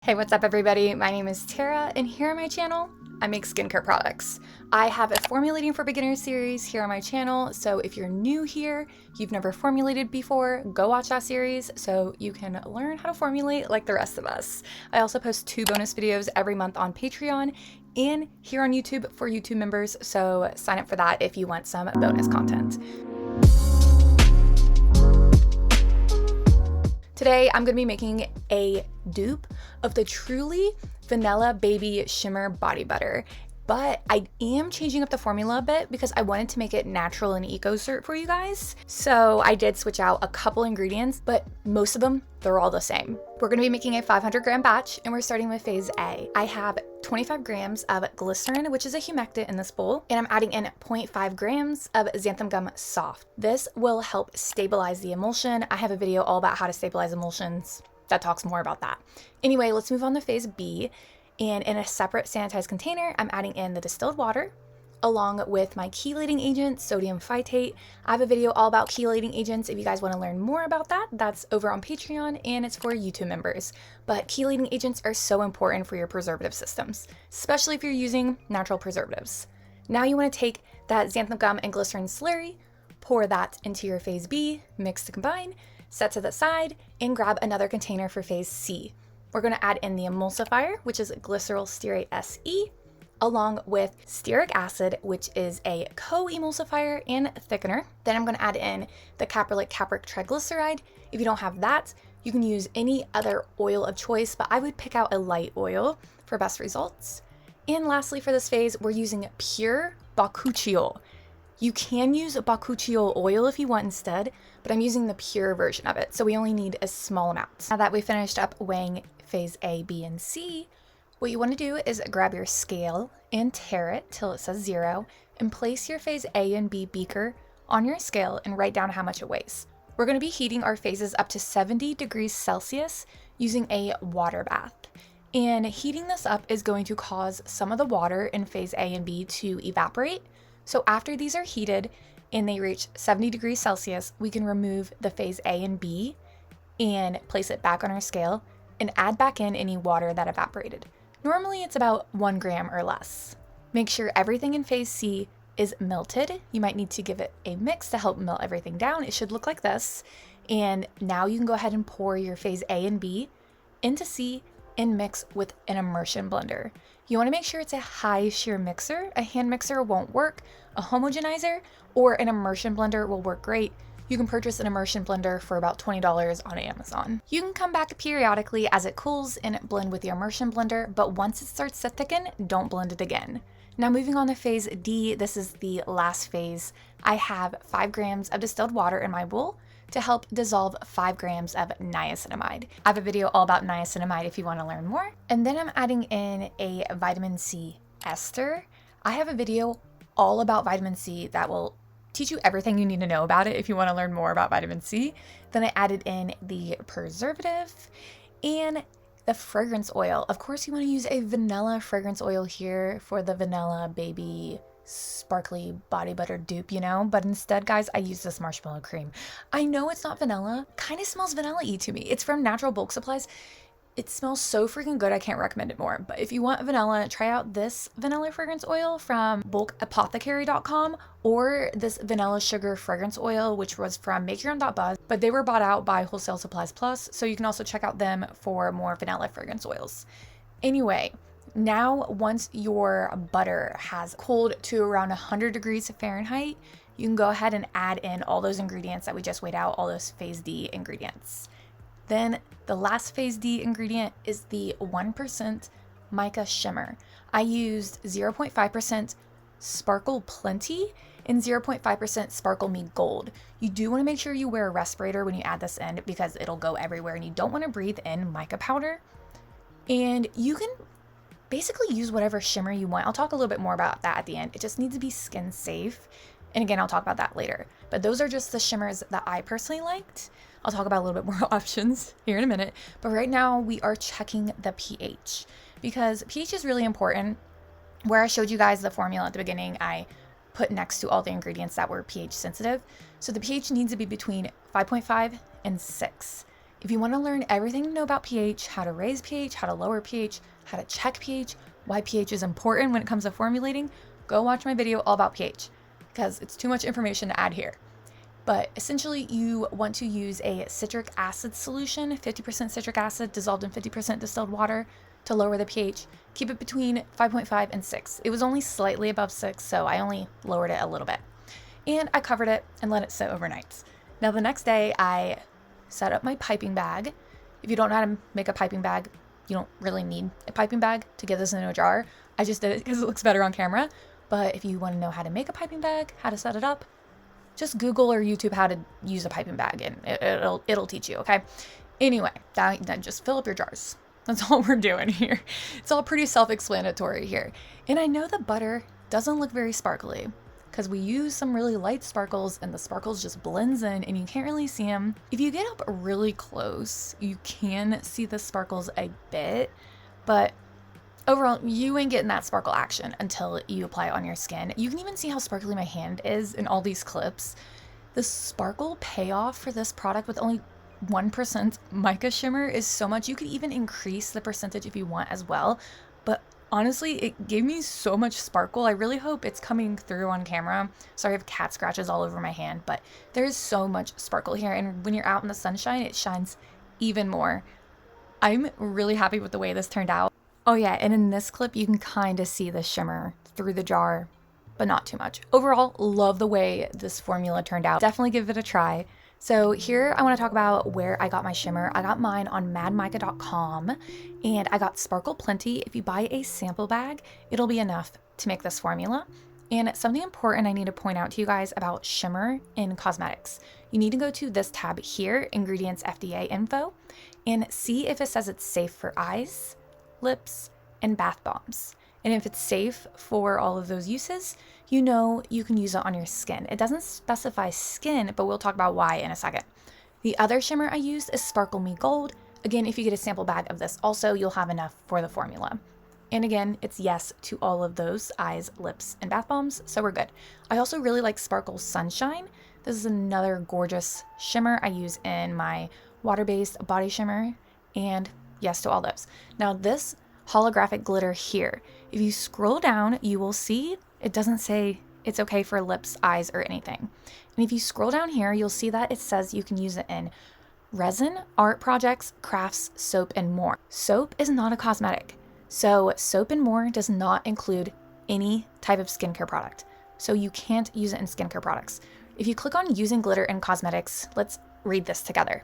Hey, what's up everybody? My name is Tara, and here on my channel, I make skincare products. I have a Formulating for Beginners series here on my channel, so if you're new here, you've never formulated before, go watch that series so you can learn how to formulate like the rest of us. I also post 2 bonus videos every month on Patreon and here on YouTube for YouTube members, so sign up for that if you want some bonus content. Today, I'm going to be making a dupe of the TaraLee Vanilla Baby Shimmer Body Butter, but I am changing up the formula a bit because I wanted to make it natural and eco-cert for you guys. So I did switch out a couple ingredients, but most of them, they're all the same. We're going to be making a 500 gram batch, and we're starting with phase A. I have 25 grams of glycerin, which is a humectant in this bowl, and I'm adding in 0.5 grams of xanthan gum soft. This will help stabilize the emulsion. I have a video all about how to stabilize emulsions that talks more about that. Anyway, let's move on to phase B. And in a separate sanitized container, I'm adding in the distilled water along with my chelating agent, sodium phytate. I have a video all about chelating agents. If you guys want to learn more about that, that's over on Patreon and it's for YouTube members. But chelating agents are so important for your preservative systems, especially if you're using natural preservatives. Now you want to take that xanthan gum and glycerin slurry, pour that into your phase B, mix to combine, set to the side, and grab another container for phase C. We're going to add in the emulsifier, which is glyceryl stearate SE, along with stearic acid, which is a co-emulsifier and thickener. Then I'm going to add in the caprylic capric triglyceride. If you don't have that, you can use any other oil of choice, but I would pick out a light oil for best results. And lastly, for this phase, we're using pure Bakuchiol. You can use Bakuchiol oil if you want instead, but I'm using the pure version of it, so we only need a small amount. Now that we finished up weighing phase A, B, and C, what you want to do is grab your scale and tare it till it says 0, and place your phase A and B beaker on your scale and write down how much it weighs. We're going to be heating our phases up to 70 degrees Celsius using a water bath. And heating this up is going to cause some of the water in phase A and B to evaporate. So after these are heated and they reach 70 degrees Celsius, we can remove the phase A and B and place it back on our scale and add back in any water that evaporated. Normally it's about 1 gram or less. Make sure everything in phase C is melted. You might need to give it a mix to help melt everything down. It should look like this. And now you can go ahead and pour your phase A and B into C and mix with an immersion blender. You want to make sure it's a high shear mixer. A hand mixer won't work. A homogenizer or an immersion blender will work great. You can purchase an immersion blender for about $20 on Amazon. You can come back periodically as it cools and blend with your immersion blender, but once it starts to thicken, don't blend it again. Now moving on to phase D, this is the last phase. I have 5 grams of distilled water in my bowl to help dissolve 5 grams of niacinamide. I have a video all about niacinamide if you want to learn more. And then I'm adding in a vitamin C ester. I have a video all about vitamin C that will teach you everything you need to know about it if you want to learn more about vitamin C. Then I added in the preservative and the fragrance oil. Of course, you want to use a vanilla fragrance oil here for the Vanilla Baby Sparkly Body Butter dupe, you know, but instead, guys, I use this marshmallow cream. I know it's not vanilla, kind of smells vanilla-y to me. It's from Natural Bulk Supplies. It smells so freaking good, I can't recommend it more. But if you want vanilla, try out this vanilla fragrance oil from bulkapothecary.com or this vanilla sugar fragrance oil, which was from makeyourOwn.buzz, but they were bought out by Wholesale Supplies Plus, so you can also check out them for more vanilla fragrance oils. Anyway, now once your butter has cooled to around 100 degrees Fahrenheit, you can go ahead and add in all those ingredients that we just weighed out, all those phase D ingredients. Then the last phase D ingredient is the 1% Mica Shimmer. I used 0.5% Sparkle Plenty and 0.5% Sparkle Me Gold. You do want to make sure you wear a respirator when you add this in because it'll go everywhere and you don't want to breathe in mica powder. And you can basically use whatever shimmer you want. I'll talk a little bit more about that at the end. It just needs to be skin safe. And again, I'll talk about that later. But those are just the shimmers that I personally liked. I'll talk about a little bit more options here in a minute. But right now we are checking the pH because pH is really important. Where I showed you guys the formula at the beginning, I put next to all the ingredients that were pH sensitive. So the pH needs to be between 5.5 and 6. If you want to learn everything to know about pH, how to raise pH, how to lower pH, how to check pH, why pH is important when it comes to formulating, go watch my video all about pH because it's too much information to add here. But essentially you want to use a citric acid solution, 50% citric acid dissolved in 50% distilled water to lower the pH. Keep it between 5.5 and 6. It was only slightly above 6, so I only lowered it a little bit. And I covered it and let it sit overnight. Now the next day I set up my piping bag. If you don't know how to make a piping bag, you don't really need a piping bag to get this into a jar. I just did it because it looks better on camera. But if you want to know how to make a piping bag, how to set it up, just Google or YouTube how to use a piping bag and it'll teach you, okay? Anyway, then just fill up your jars. That's all we're doing here. It's all pretty self-explanatory here. And I know the butter doesn't look very sparkly because we use some really light sparkles and the sparkles just blends in and you can't really see them. If you get up really close, you can see the sparkles a bit, but overall, you ain't getting that sparkle action until you apply it on your skin. You can even see how sparkly my hand is in all these clips. The sparkle payoff for this product with only 1% mica shimmer is so much. You could even increase the percentage if you want as well. But honestly, it gave me so much sparkle. I really hope it's coming through on camera. Sorry, I have cat scratches all over my hand, but there is so much sparkle here. And when you're out in the sunshine, it shines even more. I'm really happy with the way this turned out. Oh yeah, and in this clip, you can kind of see the shimmer through the jar, but not too much. Overall, love the way this formula turned out. Definitely give it a try. So here I want to talk about where I got my shimmer. I got mine on madmica.com and I got Sparkle Plenty. If you buy a sample bag, it'll be enough to make this formula. And something important I need to point out to you guys about shimmer in cosmetics. You need to go to this tab here, Ingredients FDA Info, and see if it says it's safe for eyes, lips, and bath bombs. And if it's safe for all of those uses, you know you can use it on your skin. It doesn't specify skin, but we'll talk about why in a second. The other shimmer I used is Sparkle Me Gold. Again, if you get a sample bag of this also, you'll have enough for the formula. And again, it's yes to all of those eyes, lips, and bath bombs, so we're good. I also really like Sparkle Sunshine. This is another gorgeous shimmer I use in my water-based body shimmer, and yes to all those. Now this holographic glitter here, if you scroll down, you will see it doesn't say it's okay for lips, eyes, or anything. And if you scroll down here, you'll see that it says you can use it in resin, art projects, crafts, soap, and more. Soap is not a cosmetic. So soap and more does not include any type of skincare product. So you can't use it in skincare products. If you click on using glitter in cosmetics, let's read this together.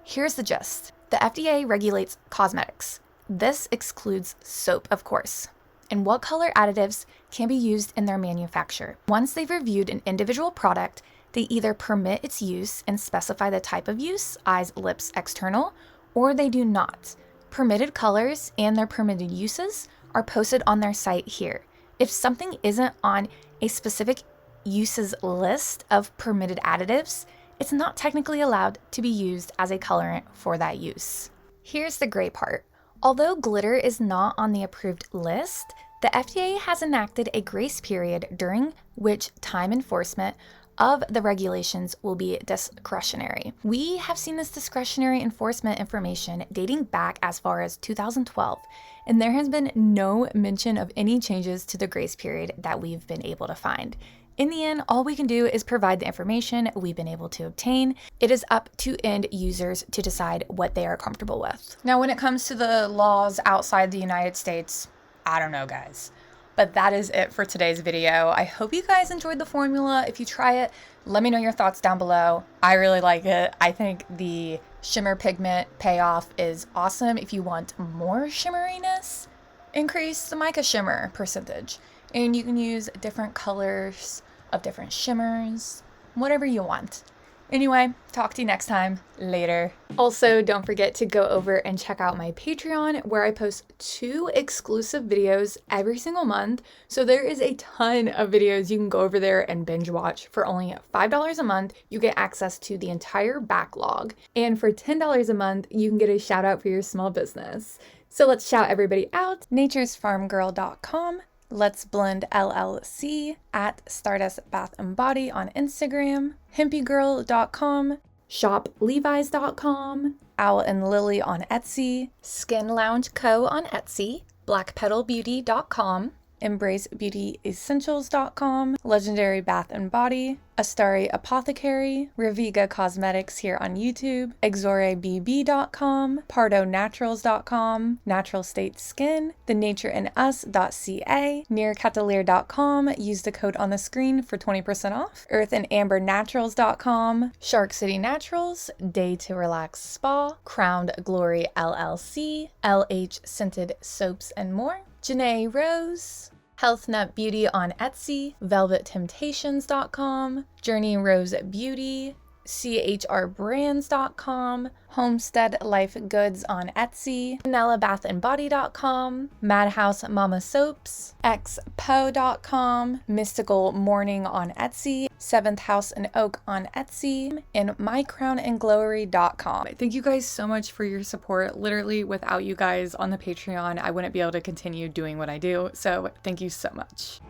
Here's the gist. The FDA regulates cosmetics. This excludes soap, of course, and what color additives can be used in their manufacture. Once they've reviewed an individual product, they either permit its use and specify the type of use, eyes, lips, external, or they do not. Permitted colors and their permitted uses are posted on their site here. If something isn't on a specific uses list of permitted additives, it's not technically allowed to be used as a colorant for that use. Here's the great part. Although glitter is not on the approved list, the FDA has enacted a grace period during which time enforcement of the regulations will be discretionary. We have seen this discretionary enforcement information dating back as far as 2012, and there has been no mention of any changes to the grace period that we've been able to find. In the end, all we can do is provide the information we've been able to obtain. It is up to end users to decide what they are comfortable with. Now, when it comes to the laws outside the United States, I don't know, guys. But that is it for today's video. I hope you guys enjoyed the formula. If you try it, let me know your thoughts down below. I really like it. I think the shimmer pigment payoff is awesome. If you want more shimmeriness, increase the mica shimmer percentage. And you can use different colors of different shimmers, whatever you want. Anyway, talk to you next time. Later. Also, don't forget to go over and check out my Patreon where I post 2 exclusive videos every single month. So there is a ton of videos you can go over there and binge watch. For only $5 a month, you get access to the entire backlog. And for $10 a month, you can get a shout out for your small business. So let's shout everybody out. naturesfarmgirl.com. Let's Blend LLC at Stardust Bath and Body on Instagram, hempygirl.com, ShopLevi's.com, Owl and Lily on Etsy, Skin Lounge Co. on Etsy, BlackPetalBeauty.com, EmbraceBeautyEssentials.com, Legendary Bath and Body, Astari Apothecary, Reviga Cosmetics here on YouTube, ExoreBB.com, PardoNaturals.com, Natural State Skin, TheNatureInUs.ca, NearCatalier.com, use the code on the screen for 20% off, EarthandAmberNaturals.com, Shark City Naturals, Day to Relax Spa, Crowned Glory LLC, LH Scented Soaps and more, Janae Rose, Health Nut Beauty on Etsy, VelvetTemptations.com, Journey Rose Beauty, CHRBrands.com, Homestead Life Goods on Etsy, VanillaBathandBody.com, Madhouse Mama Soaps, XPO.com, Mystical Morning on Etsy, Seventh House and Oak on Etsy, and MyCrownAndGlory.com. Thank you guys so much for your support. Literally, without you guys on the Patreon, I wouldn't be able to continue doing what I do. So thank you so much.